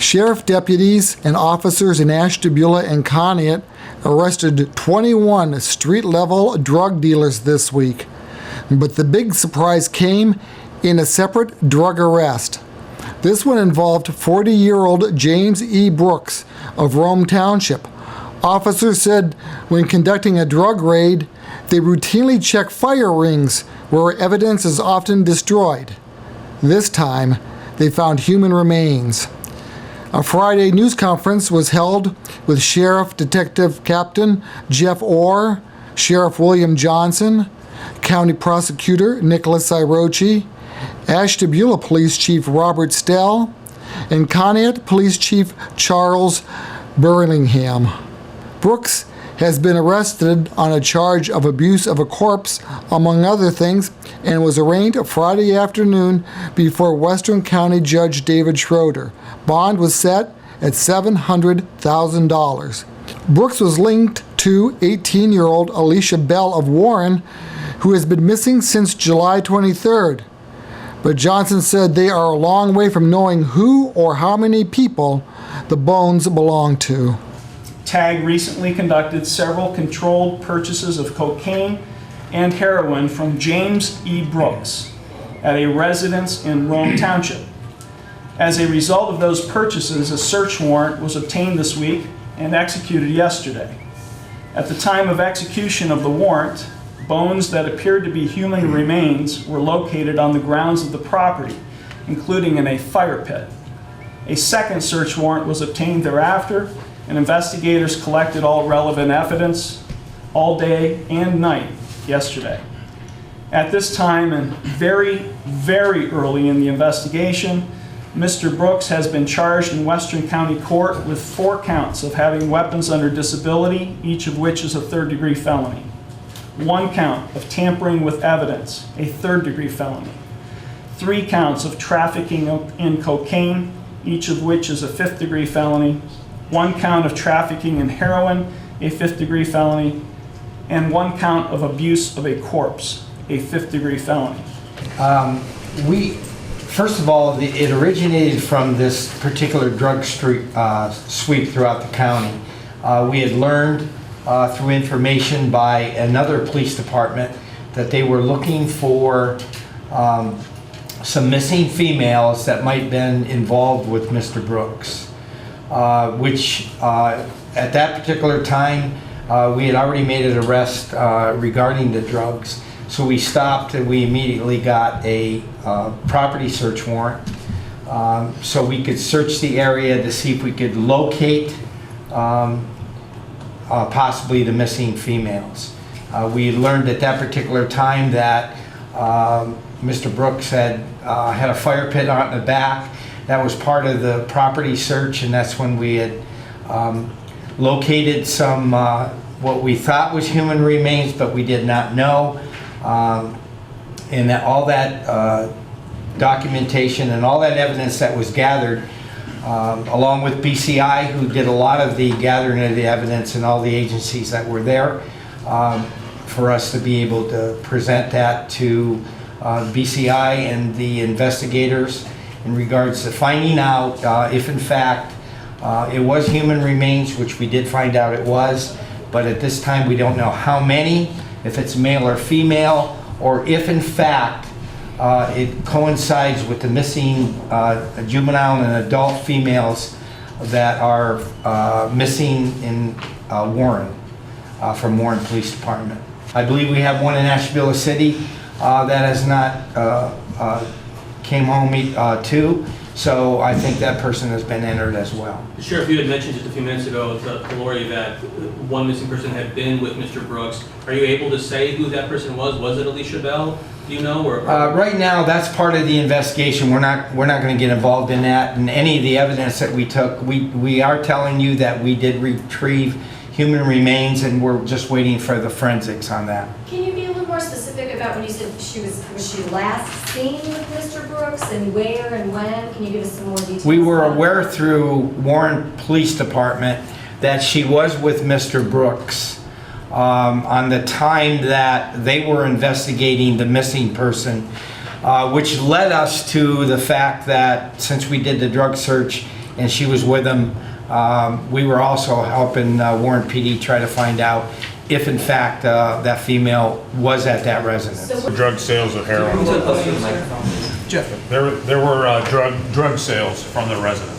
Sheriff deputies and officers in Ashtabula and Conneaut arrested 21 street-level drug dealers this week. But the big surprise came in a separate drug arrest. This one involved 40-year-old James E. Brooks of Rome Township. Officers said when conducting a drug raid, they routinely check fire rings where evidence is often destroyed. This time, they found human remains. A Friday news conference was held with Sheriff Detective Captain Jeff Orr, Sheriff William Johnson, County Prosecutor Nicholas Irochi, Ashtabula Police Chief Robert Stell, and Conneaut Police Chief Charles Burlingham. Brooks has been arrested on a charge of abuse of a corpse, among other things, and was arraigned Friday afternoon before Western County Judge David Schroeder. Bond was set at $700,000. Brooks was linked to 18-year-old Alicia Bell of Warren, who has been missing since July 23rd. But Johnson said they are a long way from knowing who or how many people the bones belong to. TAG recently conducted several controlled purchases of cocaine and heroin from James E. Brooks at a residence in Rome Township. As a result of those purchases, a search warrant was obtained this week and executed yesterday. At the time of execution of the warrant, bones that appeared to be human remains were located on the grounds of the property, including in a fire pit. A second search warrant was obtained thereafter, and investigators collected all relevant evidence all day and night yesterday. At this time, and very, very early in the investigation, Mr. Brooks has been charged in Western County Court with 4 counts of having weapons under disability, each of which is a third-degree felony. 1 count of tampering with evidence, a third-degree felony. 3 counts of trafficking in cocaine, each of which is a fifth-degree felony. 1 count of trafficking in heroin, a fifth-degree felony, and 1 count of abuse of a corpse, a fifth-degree felony. First of all, it originated from this particular drug sweep throughout the county. We had learned through information by another police department that they were looking for some missing females that might have been involved with Mr. Brooks, which at that particular time we had already made an arrest regarding the drugs. So we stopped and we immediately got a property search warrant so we could search the area to see if we could locate possibly the missing females. We learned at that particular time that Mr. Brooks had a fire pit out in the back. That was part of the property search, and that's when we had located some what we thought was human remains, but we did not know. And that all that documentation and all that evidence that was gathered, along with BCI, who did a lot of the gathering of the evidence, and all the agencies that were there, for us to be able to present that to BCI and the investigators in regards to finding out if in fact it was human remains, which we did find out it was, but at this time we don't know how many, if it's male or female, or if in fact it coincides with the missing juvenile and adult females that are missing in Warren, from Warren Police Department. I believe we have one in Ashtabula City that has not came home too, so I think that person has been entered as well. Sheriff, you had mentioned just a few minutes ago to Lori that one missing person had been with Mr. Brooks. Are you able to say who that person was? Was it Alicia Bell? Do you know? Or right now, that's part of the investigation. We're not going to get involved in that. And any of the evidence that we took, we are telling you that we did retrieve human remains, and we're just waiting for the forensics on that. Can you be a little more specific about when you said was she last seen with Mr. Brooks, and where and when? Can you give us some more details? We were aware through Warren Police Department that she was with Mr. Brooks on the time that they were investigating the missing person, which led us to the fact that since we did the drug search and she was with him. We were also helping Warren PD try to find out if in fact that female was at that residence. Drug sales of heroin. Jeff? There were drug sales from the residence.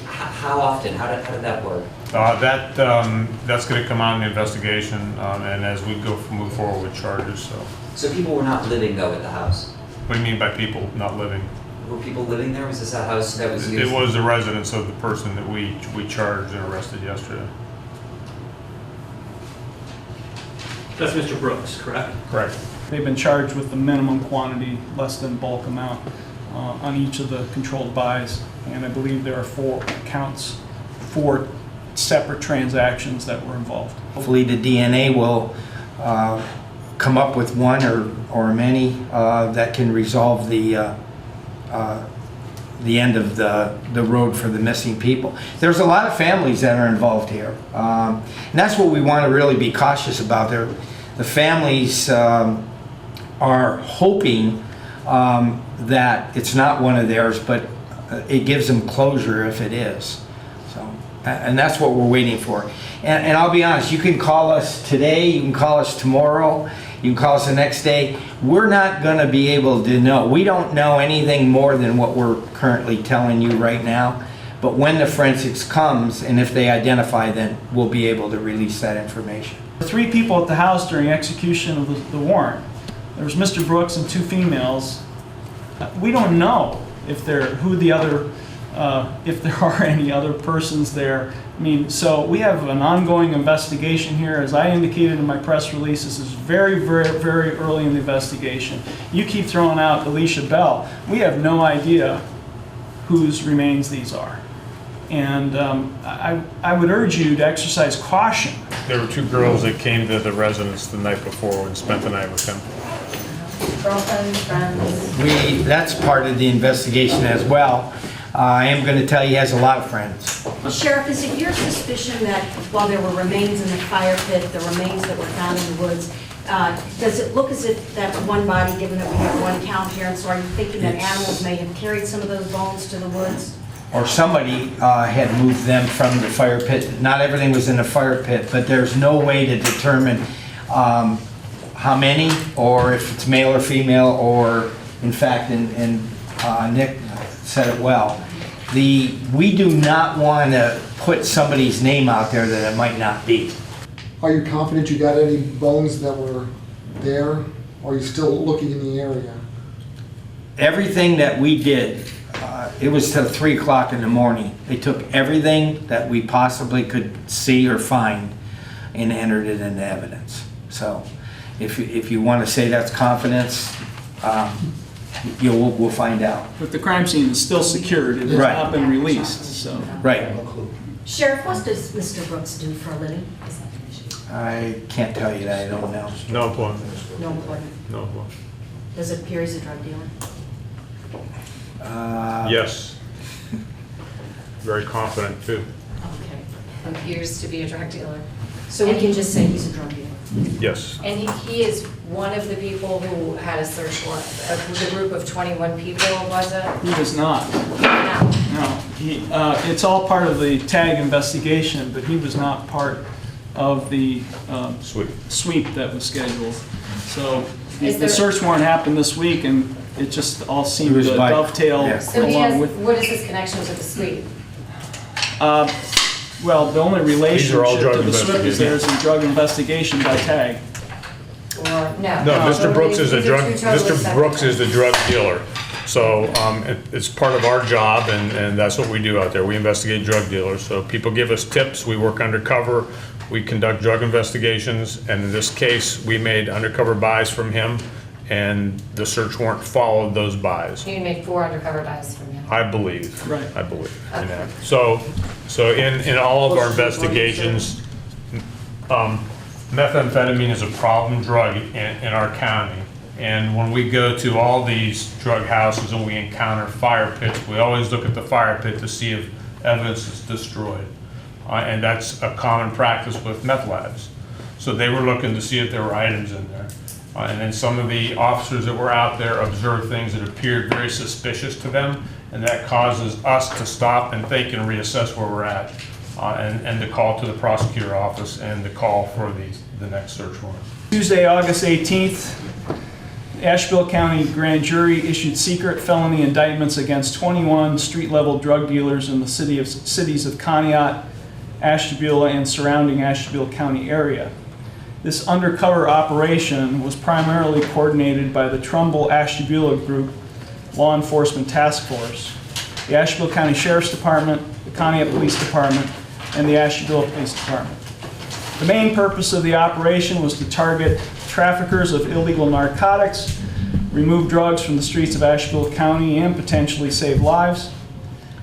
How often? How did that work? That's going to come out in the investigation, and as we move forward with charges. So people were not living though at the house? What do you mean by people not living? Were people living there? Was this a house that was used? It was the residence of the person that we charged and arrested yesterday. That's Mr. Brooks, correct? Correct. They've been charged with the minimum quantity, less than bulk amount, on each of the controlled buys. And I believe there are 4 counts, 4 separate transactions that were involved. Hopefully the DNA will come up with one or many that can resolve the end of the road for the missing people. There's a lot of families that are involved here. And that's what we want to really be cautious about. The families are hoping that it's not one of theirs, but it gives them closure if it is. So, and that's what we're waiting for. And I'll be honest, you can call us today, you can call us tomorrow, you can call us the next day. We're not going to be able to know. We don't know anything more than what we're currently telling you right now. But when the forensics comes, and if they identify, then we'll be able to release that information. 3 people at the house during execution of the warrant. There was Mr. Brooks and 2 females. We don't know if there are any other persons there. I mean, so we have an ongoing investigation here. As I indicated in my press release, this is very, very, very early in the investigation. You keep throwing out Alicia Bell. We have no idea whose remains these are. And I would urge you to exercise caution. There were 2 girls that came to the residence the night before and spent the night with him. Girlfriends, friends? That's part of the investigation as well. I am going to tell you he has a lot of friends. Sheriff, is it your suspicion that while there were remains in the fire pit, the remains that were found in the woods, does it look as if that one body, given that we have 1 count here, and so are you thinking that animals may have carried some of those bones to the woods? Or somebody had moved them from the fire pit. Not everything was in the fire pit, but there's no way to determine how many, or if it's male or female, or in fact, and Nick said it well, we do not want to put somebody's name out there that it might not be. Are you confident you got any bones that were there, or are you still looking in the area? Everything that we did, it was till 3 o'clock in the morning. They took everything that we possibly could see or find and entered it into evidence. So if you want to say that's confidence, we'll find out. But the crime scene is still secured. It has Right. not been released. So. Right. Sheriff, what does Mr. Brooks do for a living? I can't tell you that. I don't know. No employment. No employment. No employment. Does it appear he's a drug dealer? Yes. Very confident too. Okay. Appears to be a drug dealer. So we can just say he's a drug dealer? Yes. And he is one of the people who had a search warrant, the group of 21 people, was it? He was not. No. No. It's all part of the TAG investigation, but he was not part of the sweep that was scheduled. So the search warrant happened this week, and it just all seemed to dovetail So along with. what is his connection to the sweep? Well, the only relationship drug to the sweep is there's a drug investigation by TAG. Or no? No, Mr. Brooks is These are two totally separate Brooks is the drug dealer. So it's part of our job, and that's what we do out there. We investigate drug dealers. So people give us tips. We work undercover. We conduct drug investigations. And in this case, we made undercover buys from him, and the search warrant followed those buys. You made 4 undercover buys from him. I believe. Right. I believe. In Okay. that. So in all of our investigations, methamphetamine is a problem drug in our county. And when we go to all these drug houses and we encounter fire pits, we always look at the fire pit to see if evidence is destroyed. And that's a common practice with meth labs. So they were looking to see if there were items in there. And then some of the officers that were out there observed things that appeared very suspicious to them, and that causes us to stop and think and reassess where we're at, and to call to the prosecutor office and to call for the next search warrant. Tuesday, August 18th, the Ashtabula County Grand Jury issued secret felony indictments against 21 street-level drug dealers in the cities of Conneaut, Ashtabula, and surrounding Ashtabula County area. This undercover operation was primarily coordinated by the Trumbull Ashtabula Group Law Enforcement Task Force, the Ashtabula County Sheriff's Department, the Conneaut Police Department, and the Ashtabula Police Department. The main purpose of the operation was to target traffickers of illegal narcotics, remove drugs from the streets of Ashtabula County, and potentially save lives.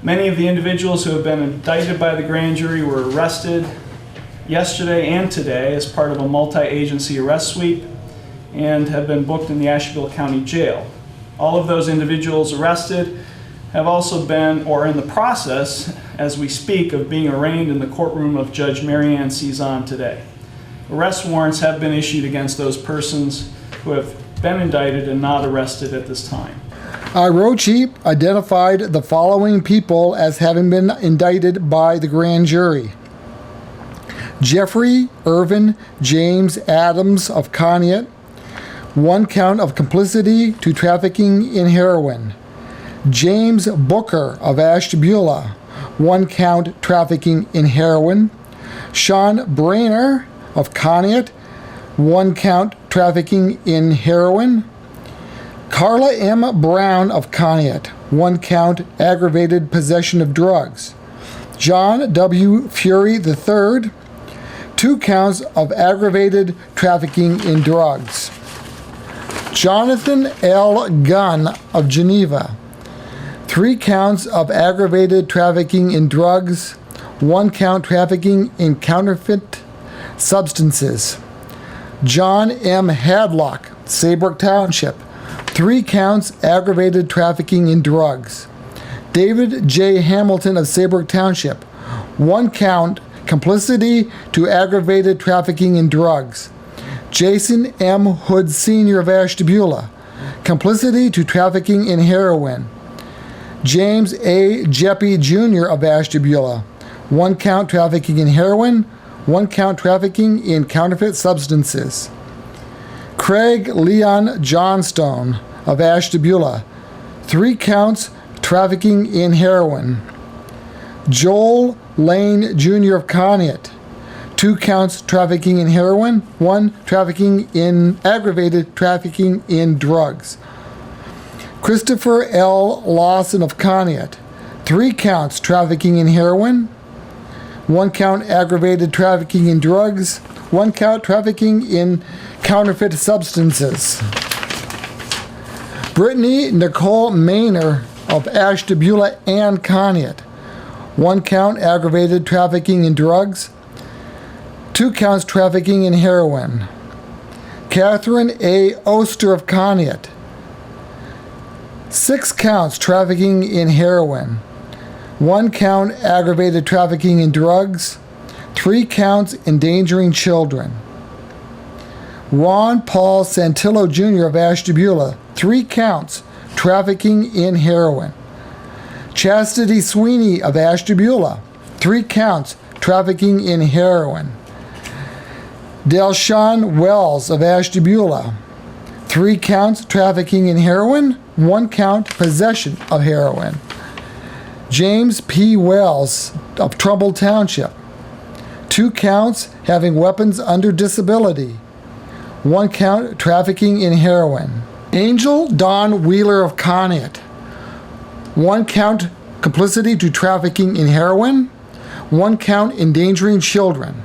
Many of the individuals who have been indicted by the grand jury were arrested yesterday and today as part of a multi-agency arrest sweep and have been booked in the Ashtabula County Jail. All of those individuals arrested have also been, or in the process, as we speak, of being arraigned in the courtroom of Judge Mary Ann Cezanne today. Arrest warrants have been issued against those persons who have been indicted and not arrested at this time. Rochi identified the following people as having been indicted by the grand jury: Jeffrey Irvin James Adams of Conneaut, 1 count of complicity to trafficking in heroin. James Booker of Ashtabula, 1 count trafficking in heroin. Sean Brainer of Conneaut, 1 count trafficking in heroin. Carla M. Brown of Conneaut, 1 count aggravated possession of drugs. John W. Fury III, 2 counts of aggravated trafficking in drugs. Jonathan L. Gunn of Geneva, 3 counts of aggravated trafficking in drugs, 1 count trafficking in counterfeit substances. John M. Hadlock, Saybrook Township, 3 counts aggravated trafficking in drugs. David J. Hamilton of Saybrook Township, 1 count complicity to aggravated trafficking in drugs. Jason M. Hood Sr. of Ashtabula, complicity to trafficking in heroin. James A. Jeppy Jr. of Ashtabula, 1 count trafficking in heroin, 1 count trafficking in counterfeit substances. Craig Leon Johnstone of Ashtabula, 3 counts trafficking in heroin. Joel Lane Jr. of Conneaut, 2 counts trafficking in heroin, 1 trafficking in aggravated trafficking in drugs. Christopher L. Lawson of Conneaut, 3 counts trafficking in heroin, 1 count aggravated trafficking in drugs, 1 count trafficking in counterfeit substances. Brittany Nicole Maynor of Ashtabula and Conneaut, 1 count aggravated trafficking in drugs, 2 counts trafficking in heroin. Catherine A. Oster of Conneaut, 6 counts trafficking in heroin, 1 count aggravated trafficking in drugs, 3 counts endangering children. Ron Paul Santillo Jr. of Ashtabula, 3 counts trafficking in heroin. Chastity Sweeney of Ashtabula, 3 counts trafficking in heroin. Delshawn Wells of Ashtabula, 3 counts trafficking in heroin, 1 count possession of heroin. James P. Wells of Trumbull Township, 2 counts having weapons under disability, 1 count trafficking in heroin. Angel Don Wheeler of Conneaut, 1 count complicity to trafficking in heroin, 1 count endangering children.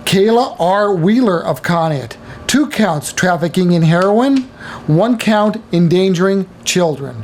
Kayla R. Wheeler of Conneaut, 2 counts trafficking in heroin, 1 count endangering children.